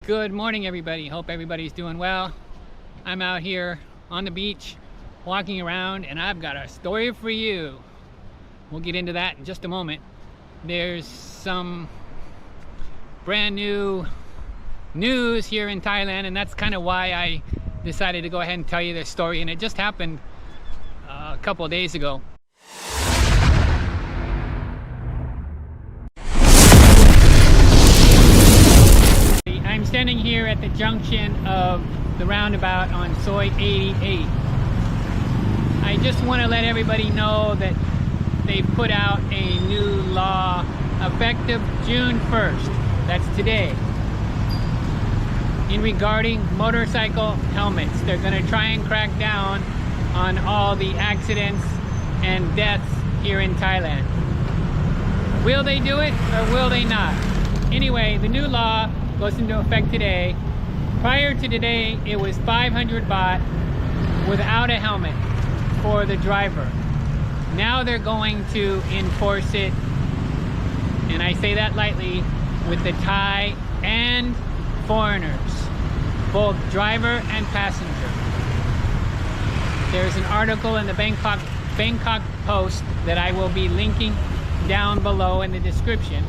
Good morning, everybody. Hope everybody's doing well. I'm out here on the beach walking around, and I've got a story for you. We'll get into that in just a moment. There's some brand new news here in Thailand, and that's kind of why I decided to go ahead and tell you this story. And it just happened a couple of days ago. I'm standing here at the junction of the roundabout on Soi 88. I just want to let everybody know that they put out a new law effective June 1st. That's today. In regarding motorcycle helmets, they're going to try and crack down on all the accidents and deaths here in Thailand. Will they do it or will they not? Anyway, the new law goes into effect today. Prior to today, it was 500 baht without a helmet for the driver. Now they're going to enforce it, and I say that lightly, with the Thai and foreigners, both driver and passenger. There's an article in the Bangkok Post that I will be linking down below in the description.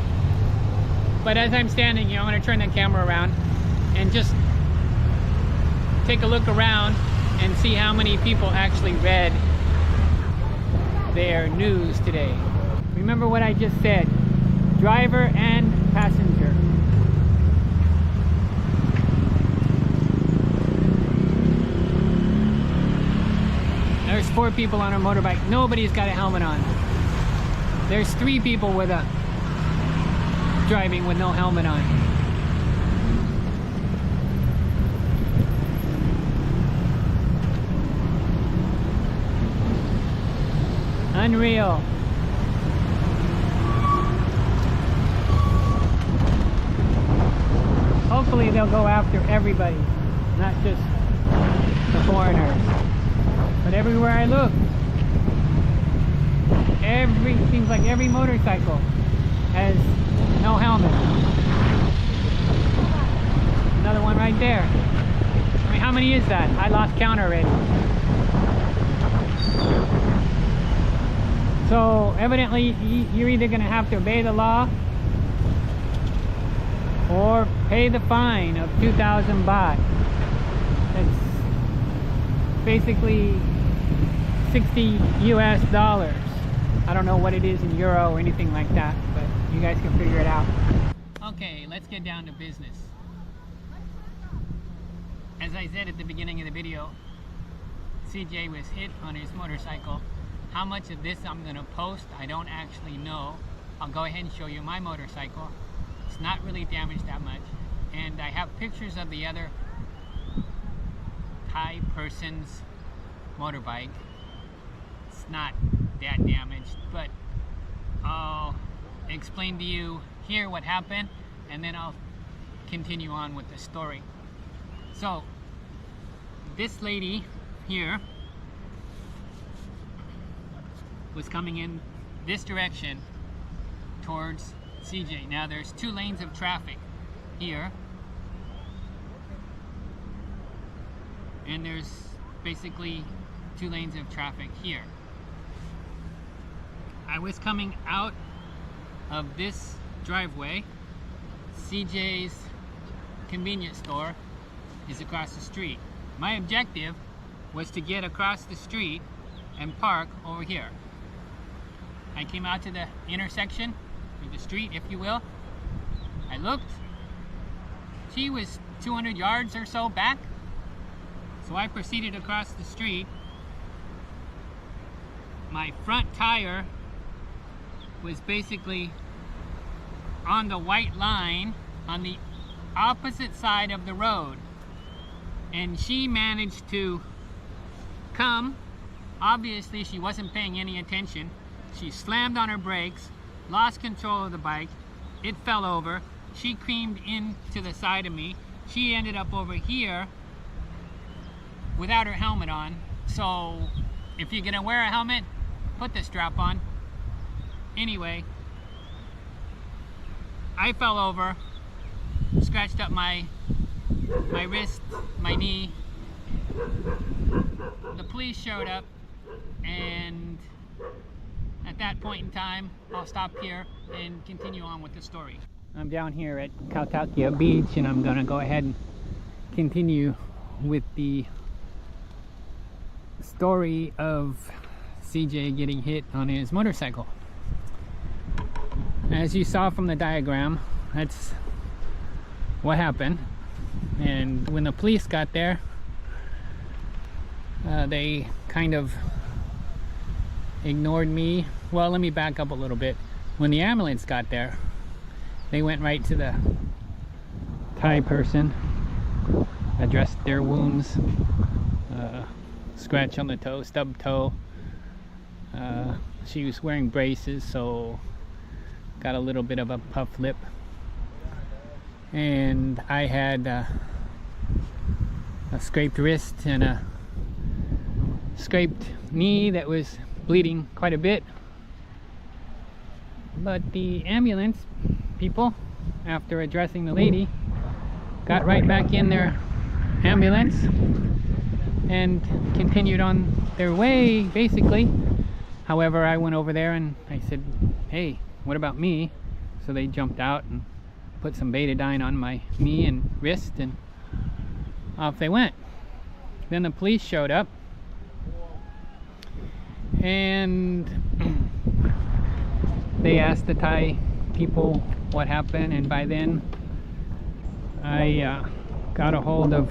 But as I'm standing here, I'm going to turn the camera around and just take a look around and see how many people actually read their news today. Remember what I just said, driver and passenger. There's 4 people on a motorbike. Nobody's got a helmet on. There's 3 people with a driving with no helmet on. Unreal. Hopefully they'll go after everybody, not just the foreigners. But everywhere I look, seems like every motorcycle has no helmet. Another one right there. I mean, how many is that? I lost count already. So evidently you're either going to have to obey the law or pay the fine of 2,000 baht. That's basically $60 US. I don't know what it is in euro or anything like that, but you guys can figure it out. Okay, let's get down to business. As I said at the beginning of the video, CJ was hit on his motorcycle. How much of this I'm going to post, I don't actually know. I'll go ahead and show you my motorcycle. It's not really damaged that much. And I have pictures of the other Thai person's motorbike. It's not that damaged, but I'll explain to you here what happened, and then I'll continue on with the story. So this lady here was coming in this direction towards CJ. Now there's 2 lanes of traffic here, and there's basically 2 lanes of traffic here. I was coming out of this driveway. CJ's convenience store is across the street. My objective was to get across the street and park over here. I came out to the intersection, or the street if you will. I looked. She was 200 yards or so back. So I proceeded across the street. My front tire was basically on the white line on the opposite side of the road, and she managed to come. Obviously she wasn't paying any attention. She slammed on her brakes, lost control of the bike, it fell over, she creamed into the side of me. She ended up over here without her helmet on. So if you're gonna wear a helmet, put the strap on. Anyway, I fell over, scratched up my my wrist, my knee. The police showed up, and at that point in time, I'll stop here and continue on with the story. I'm down here at Kautakia Beach, and I'm gonna go ahead and continue with the story of CJ getting hit on his motorcycle. As you saw from the diagram, that's what happened. And when the police got there, they kind of ignored me. Well, let me back up a little bit. When the ambulance got there, they went right to the Thai person, addressed their wounds, scratch on the toe, stub toe. She was wearing braces, so got a little bit of a puff lip. And I had a scraped wrist and a scraped knee that was bleeding quite a bit. But the ambulance people, after addressing the lady, got right back in their ambulance and continued on their way, basically. However, I went over there and I said, hey, what about me? So they jumped out and put some betadine on my knee and wrist, and off they went. Then the police showed up, and they asked the Thai people what happened, and by then I got a hold of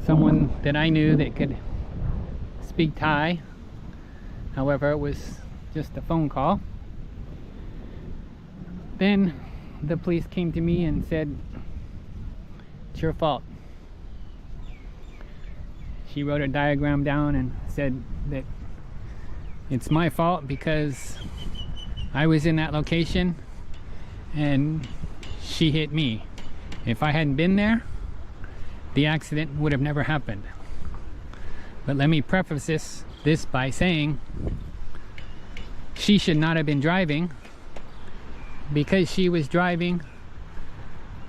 someone that I knew that could speak Thai. However, it was just a phone call. Then the police came to me and said, it's your fault. She wrote a diagram down and said that it's my fault because I was in that location and she hit me. If I hadn't been there, the accident would have never happened. But let me preface this by saying she should not have been driving, because she was driving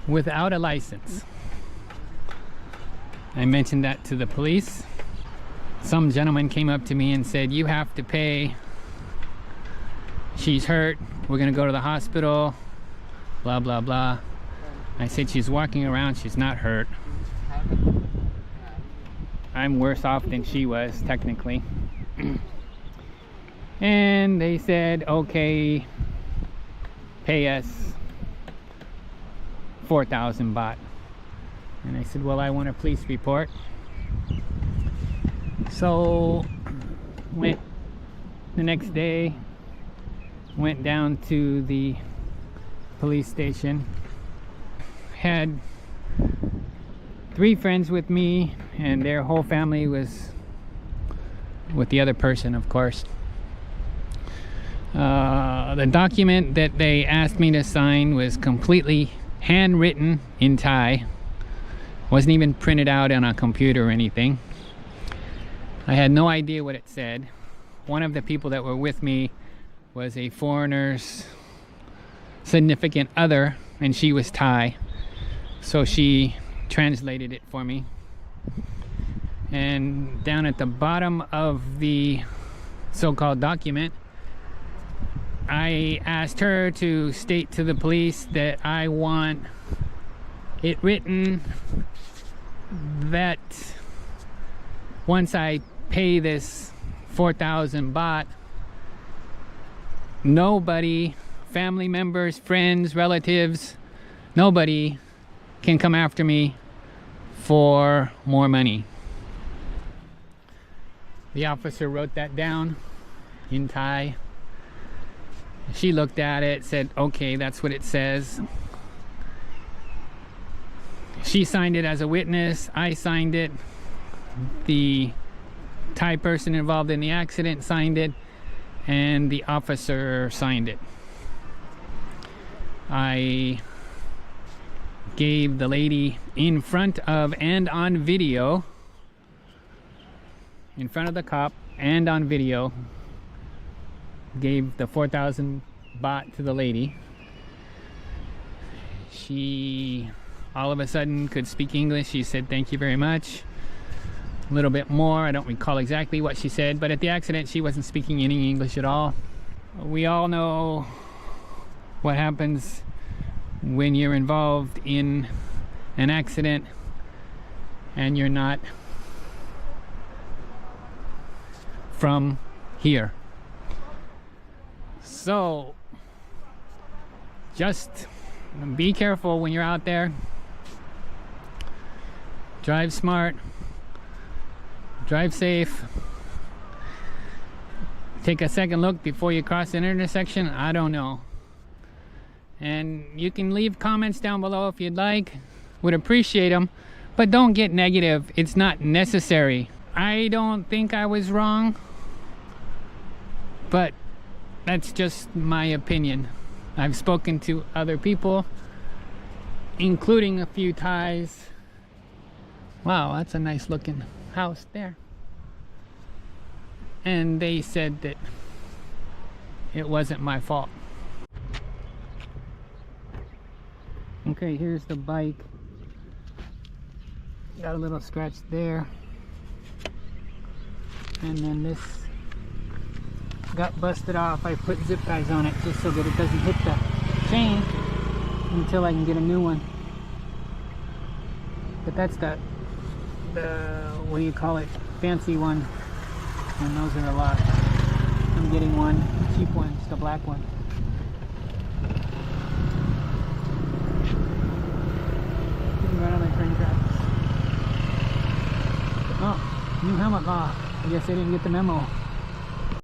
without a license. I mentioned that to the police. Some gentleman came up to me and said, you have to pay. She's hurt. We're gonna go to the hospital. Blah, blah, blah. I said, she's walking around. She's not hurt. I'm worse off than she was, technically. And they said, okay, pay us 4,000 baht. And I said, well, I want a police report. So went the next day, went down to the police station, had 3 friends with me, and their whole family was with the other person, of course. The document that they asked me to sign was completely handwritten in Thai. Wasn't even printed out on a computer or anything. I had no idea what it said. One of the people that were with me was a foreigner's significant other, and she was Thai, so she translated it for me. And down at the bottom of the so-called document, I asked her to state to the police that I want it written that once I pay this 4,000 baht, nobody, family members, friends, relatives, nobody can come after me for more money. The officer wrote that down in Thai. She looked at it, said, okay, that's what it says. She signed it as a witness. I signed it. The Thai person involved in the accident signed it, and the officer signed it. I gave the lady in front of and on video, in front of the cop and on video, gave the 4,000 baht to the lady. She all of a sudden could speak English. She said thank you very much. A little bit more, I don't recall exactly what she said, but at the accident she wasn't speaking any English at all. We all know what happens when you're involved in an accident and you're not from here. So just be careful when you're out there. Drive smart, drive safe. Take a second look before you cross an intersection. I don't know. And you can leave comments down below if you'd like. Would appreciate them, but don't get negative. It's not necessary. I don't think I was wrong, but that's just my opinion. I've spoken to other people, including a few Thais. Wow, that's a nice looking house there. And they said that it wasn't my fault. Okay, here's the bike. Got a little scratch there. And then this got busted off. I put zip ties on it just so that it doesn't hit the chain until I can get a new one. But that's the what do you call it, fancy one, and those are a lot. I'm getting one, cheap one, just a black one. Right on the train tracks. Oh, new helmet law. I guess I didn't get the memo.